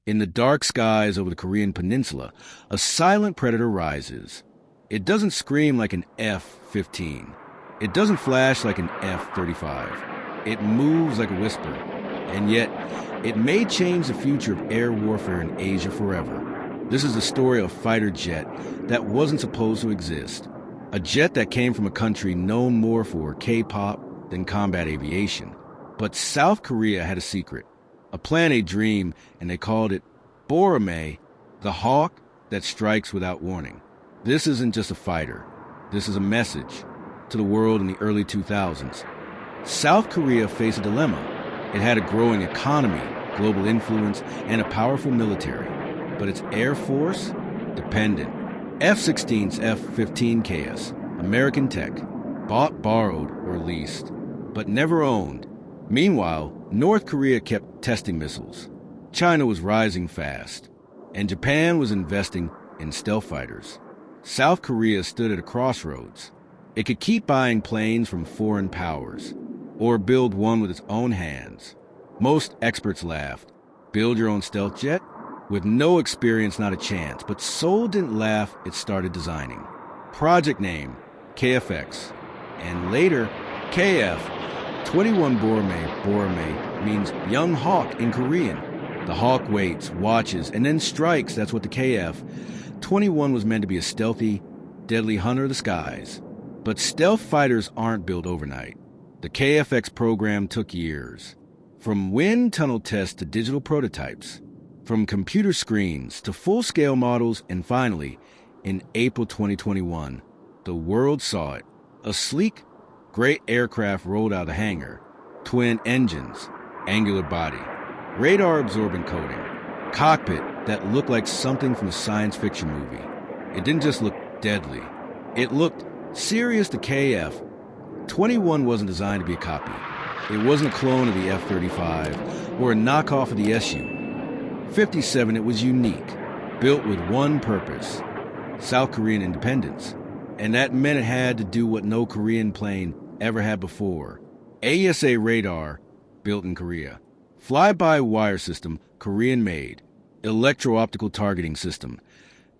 In the dark skies over the Korean peninsula, a silent predator rises. It doesn't scream like an F-15. It doesn't flash like an F-35. It moves like a whisper. And yet, it may change the future of air warfare in Asia forever. This is the story of a fighter jet that wasn't supposed to exist. A jet that came from a country known more for K-pop than combat aviation. But South Korea had a secret, a Plan A dream, and they called it Boramae, the hawk that strikes without warning. This isn't just a fighter. This is a message to the world in the early 2000s. South Korea faced a dilemma. It had a growing economy, global influence, and a powerful military. But its air force? Dependent. F-16s, F-15Ks, American tech, bought, borrowed, or leased, but never owned. Meanwhile, North Korea kept testing missiles. China was rising fast, and Japan was investing in stealth fighters. South Korea stood at a crossroads. It could keep buying planes from foreign powers, or build one with its own hands. Most experts laughed. Build your own stealth jet? With no experience, not a chance. But Seoul didn't laugh, it started designing. Project name, KFX. And later, KF-21 Boramae. Boramae means young hawk in Korean. The hawk waits, watches, and then strikes. That's what the KF-21 was meant to be, a stealthy, deadly hunter of the skies. But stealth fighters aren't built overnight. The KFX program took years. From wind tunnel tests to digital prototypes. From computer screens to full-scale models, and finally, in April 2021, the world saw it. A sleek, gray aircraft rolled out of the hangar. Twin engines, angular body, radar-absorbent coating, cockpit that looked like something from a science fiction movie. It didn't just look deadly. It looked serious. The KF-21 wasn't designed to be a copy. It wasn't a clone of the F-35 or a knockoff of the Su-57. It was unique, built with one purpose, South Korean independence. And that meant it had to do what no Korean plane ever had before. AESA radar, built in Korea. Fly-by-wire system, Korean-made. Electro-optical targeting system.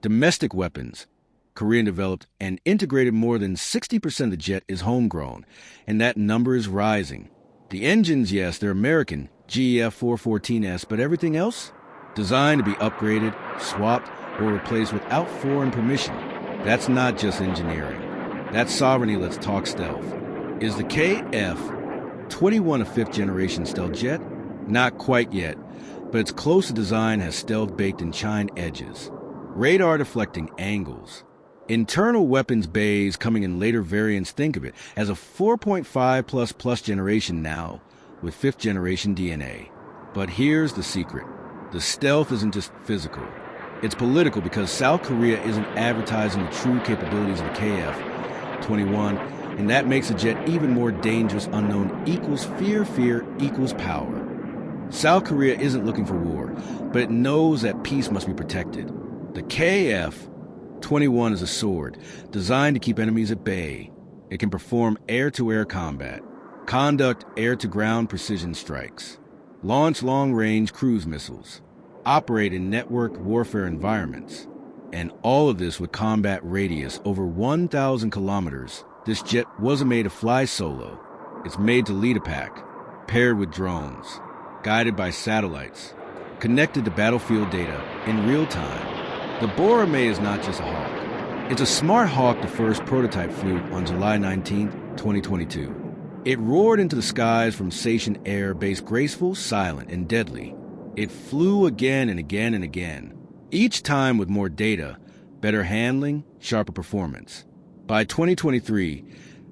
Domestic weapons, Korean-developed, and integrated. More than 60% of the jet is homegrown, and that number is rising. The engines, yes, they're American, GEF 414S, but everything else? Designed to be upgraded, swapped, or replaced without foreign permission. That's not just engineering. That's sovereignty. Let's talk stealth. Is the KF-21 a fifth-generation stealth jet? Not quite yet, but its close design has stealth baked in chined edges. Radar deflecting angles. Internal weapons bays coming in later variants. Think of it as a 4.5++ generation now, with fifth-generation DNA. But here's the secret. The stealth isn't just physical. It's political, because South Korea isn't advertising the true capabilities of the KF-21, and that makes the jet even more dangerous. Unknown equals fear, fear equals power. South Korea isn't looking for war, but it knows that peace must be protected. The KF-21 is a sword, designed to keep enemies at bay. It can perform air-to-air combat, conduct air-to-ground precision strikes, launch long-range cruise missiles, operate in network warfare environments, and all of this with combat radius over 1,000 kilometers. This jet wasn't made to fly solo. It's made to lead a pack, paired with drones, guided by satellites, connected to battlefield data in real time. The Boramae is not just a hawk. It's a smart hawk. The first prototype flew on July 19, 2022. It roared into the skies from Station Air Base, graceful, silent, and deadly. It flew again and again and again, each time with more data, better handling, sharper performance. By 2023,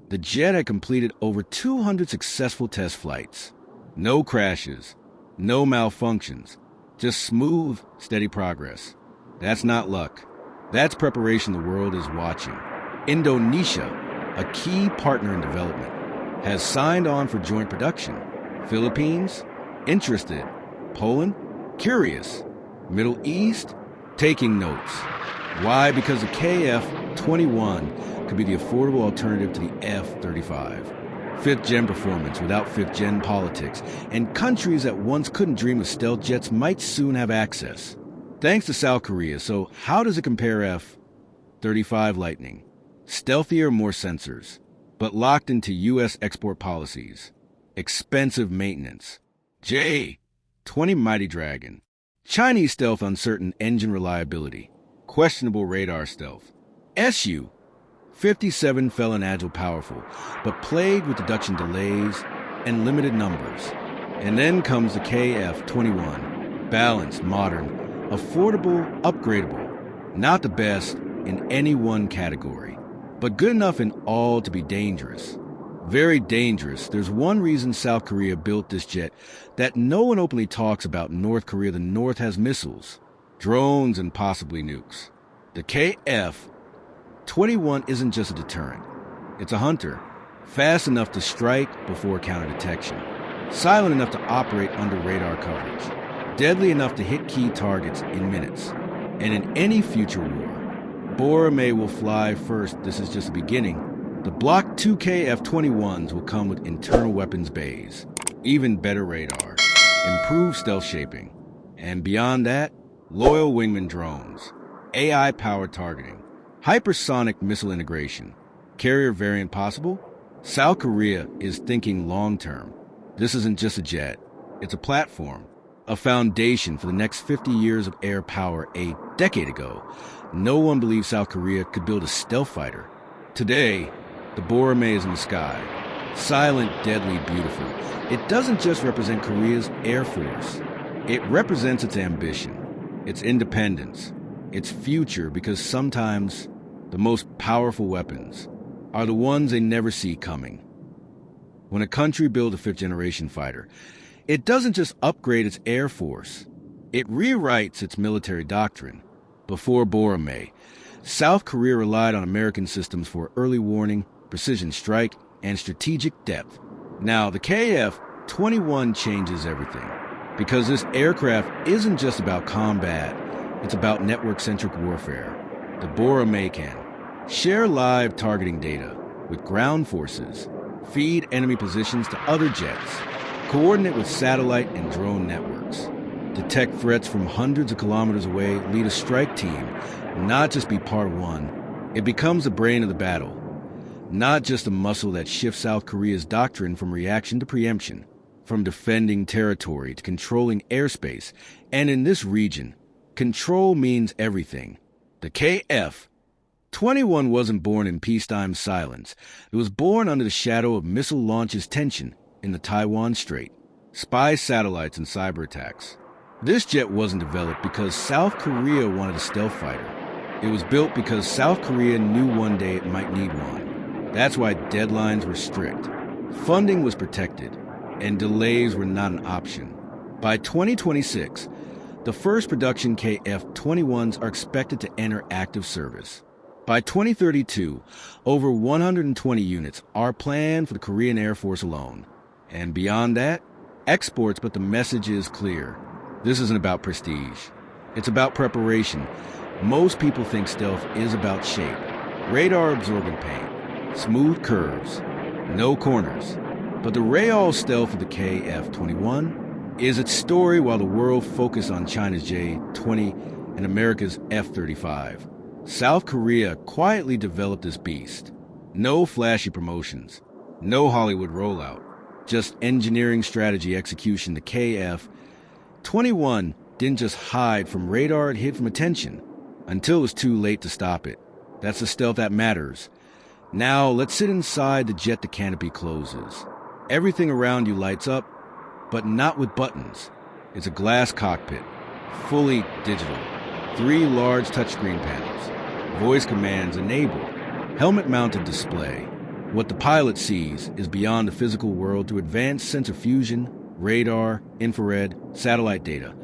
the jet had completed over 200 successful test flights. No crashes, no malfunctions, just smooth, steady progress. That's not luck. That's preparation. The world is watching. Indonesia, a key partner in development, has signed on for joint production. Philippines, interested. Poland, curious. Middle East, taking notes. Why? Because the KF-21 could be the affordable alternative to the F-35. Fifth-gen performance without fifth-gen politics, and countries that once couldn't dream of stealth jets might soon have access. Thanks to South Korea, so how does it compare F-35 Lightning? Stealthier, more sensors, but locked into U.S. export policies. Expensive maintenance. J-20 Mighty Dragon. Chinese stealth uncertain engine reliability. Questionable radar stealth. Su-57 Felon Agile powerful, but plagued with deduction delays and limited numbers. And then comes the KF-21. Balanced, modern, affordable, upgradable. Not the best in any one category, but good enough in all to be dangerous. Very dangerous. There's one reason South Korea built this jet that no one openly talks about in North Korea. The North has missiles, drones, and possibly nukes. The KF-21 isn't just a deterrent. It's a hunter, fast enough to strike before counter-detection, silent enough to operate under radar coverage, deadly enough to hit key targets in minutes. And in any future war, Boramae will fly first. This is just the beginning. The Block 2 KF-21s will come with internal weapons bays, even better radar, improved stealth shaping, and beyond that, loyal wingman drones, AI-powered targeting, hypersonic missile integration, carrier variant possible. South Korea is thinking long-term. This isn't just a jet. It's a platform, a foundation for the next 50 years of air power. A decade ago, no one believed South Korea could build a stealth fighter. Today, the Boramae is in the sky. Silent, deadly, beautiful. It doesn't just represent Korea's Air Force. It represents its ambition, its independence, its future, because sometimes the most powerful weapons are the ones they never see coming. When a country builds a fifth-generation fighter, it doesn't just upgrade its Air Force. It rewrites its military doctrine. Before Boramae, South Korea relied on American systems for early warning, precision strike, and strategic depth. Now, the KF-21 changes everything, because this aircraft isn't just about combat, it's about network-centric warfare. The Boramae can share live targeting data with ground forces, feed enemy positions to other jets, coordinate with satellite and drone networks, detect threats from hundreds of kilometers away, lead a strike team, not just be part of one. It becomes the brain of the battle, not just a muscle that shifts South Korea's doctrine from reaction to preemption, from defending territory to controlling airspace. And in this region, control means everything. The KF-21 wasn't born in peacetime silence. It was born under the shadow of missile launches, tension in the Taiwan Strait, spy satellites, and cyber attacks. This jet wasn't developed because South Korea wanted a stealth fighter. It was built because South Korea knew one day it might need one. That's why deadlines were strict, funding was protected, and delays were not an option. By 2026, the first production KF-21s are expected to enter active service. By 2032, over 120 units are planned for the Korean Air Force alone. And beyond that, exports, but the message is clear. This isn't about prestige. It's about preparation. Most people think stealth is about shape, radar-absorbent paint, smooth curves, no corners. But the real stealth of the KF-21 is its story. While the world focused on China's J-20 and America's F-35, South Korea quietly developed this beast. No flashy promotions, no Hollywood rollout, just engineering, strategy, execution. The KF-21 didn't just hide from radar, it hid from attention until it was too late to stop it. That's the stealth that matters. Now, let's sit inside the jet. The canopy closes. Everything around you lights up, but not with buttons. It's a glass cockpit, fully digital. 3 large touchscreen panels, voice commands enabled, helmet-mounted display. What the pilot sees is beyond the physical world through advanced sensor fusion, radar, infrared, satellite data.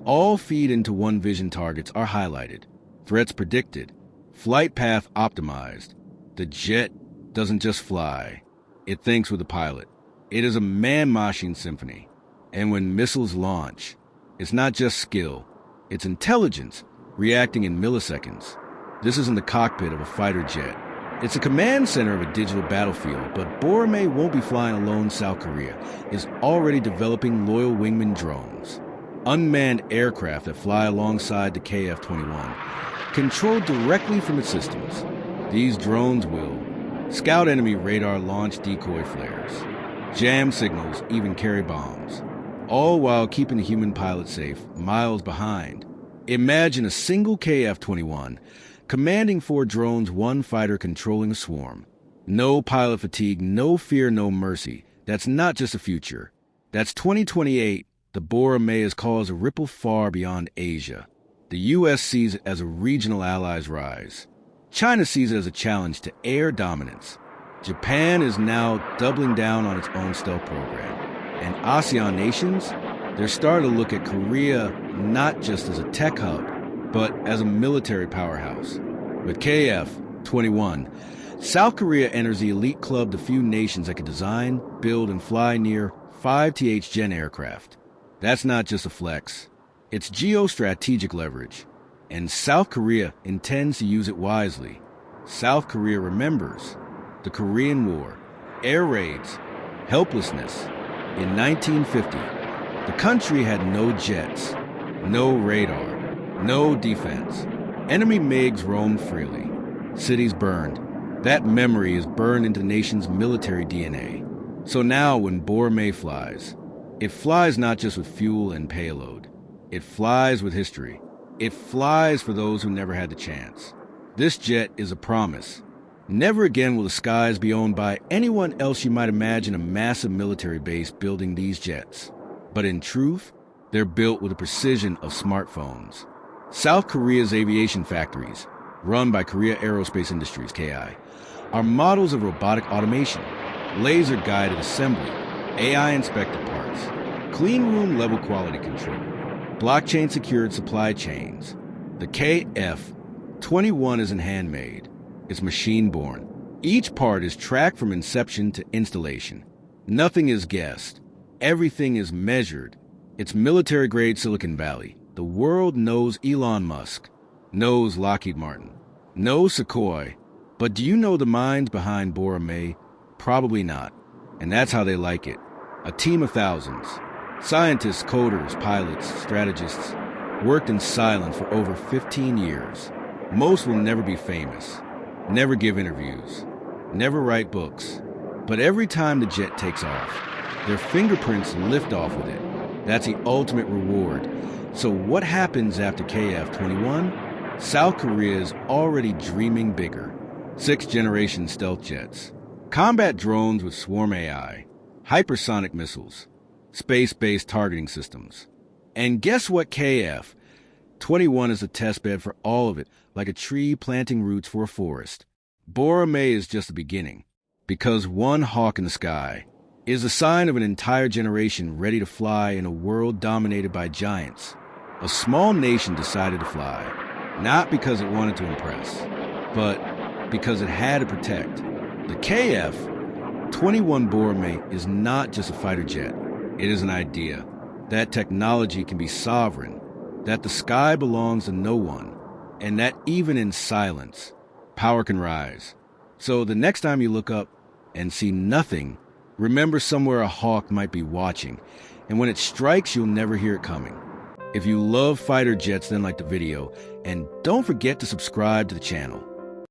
All feed into one vision. Targets are highlighted, threats predicted, flight path optimized. The jet doesn't just fly, it thinks with the pilot. It is a man-machine symphony. And when missiles launch, it's not just skill, it's intelligence reacting in milliseconds. This isn't the cockpit of a fighter jet. It's a command center of a digital battlefield, but Boramae won't be flying alone. South Korea is already developing loyal wingman drones, unmanned aircraft that fly alongside the KF-21, controlled directly from its systems. These drones will scout enemy radar, launch decoy flares, jam signals, even carry bombs, all while keeping the human pilot safe, miles behind. Imagine a single KF-21 commanding 4 drones, 1 fighter controlling a swarm. No pilot fatigue, no fear, no mercy. That's not just a future. That's 2028. The Boramae has caused a ripple far beyond Asia. The U.S. sees it as a regional ally's rise. China sees it as a challenge to air dominance. Japan is now doubling down on its own stealth program. And ASEAN nations, they're starting to look at Korea not just as a tech hub, but as a military powerhouse. With KF-21, South Korea enters the elite club, the few nations that can design, build, and fly near 5 TH-gen aircraft. That's not just a flex. It's geostrategic leverage. And South Korea intends to use it wisely. South Korea remembers the Korean War, air raids, helplessness. In 1950, the country had no jets, no radar, no defense. Enemy MiGs roamed freely. Cities burned. That memory is burned into the nation's military DNA. So now when Boramae flies, it flies not just with fuel and payload. It flies with history. It flies for those who never had the chance. This jet is a promise. Never again will the skies be owned by anyone else. You might imagine a massive military base building these jets. But in truth, they're built with the precision of smartphones. South Korea's aviation factories, run by Korea Aerospace Industries, KI, are models of robotic automation, laser-guided assembly, AI-inspected parts, clean room-level quality control, blockchain-secured supply chains. The KF-21 isn't handmade. It's machine-born. Each part is tracked from inception to installation. Nothing is guessed. Everything is measured. It's military-grade Silicon Valley. The world knows Elon Musk, knows Lockheed Martin, knows Sukhoi. But do you know the minds behind Boramae? Probably not. And that's how they like it. A team of thousands. Scientists, coders, pilots, strategists, worked in silence for over 15 years. Most will never be famous, never give interviews, never write books. But every time the jet takes off, their fingerprints lift off with it. That's the ultimate reward. So what happens after KF-21? South Korea is already dreaming bigger. 6th-generation stealth jets, combat drones with swarm AI, hypersonic missiles, space-based targeting systems. And guess what? KF-21 is a testbed for all of it, like a tree planting roots for a forest. Boramae is just the beginning, because one hawk in the sky is a sign of an entire generation ready to fly in a world dominated by giants. A small nation decided to fly, not because it wanted to impress, but because it had to protect. The KF-21 Boramae is not just a fighter jet. It is an idea that technology can be sovereign, that the sky belongs to no one, and that even in silence, power can rise. So the next time you look up and see nothing, remember somewhere a hawk might be watching, and when it strikes, you'll never hear it coming. If you love fighter jets, then like the video, and don't forget to subscribe to the channel.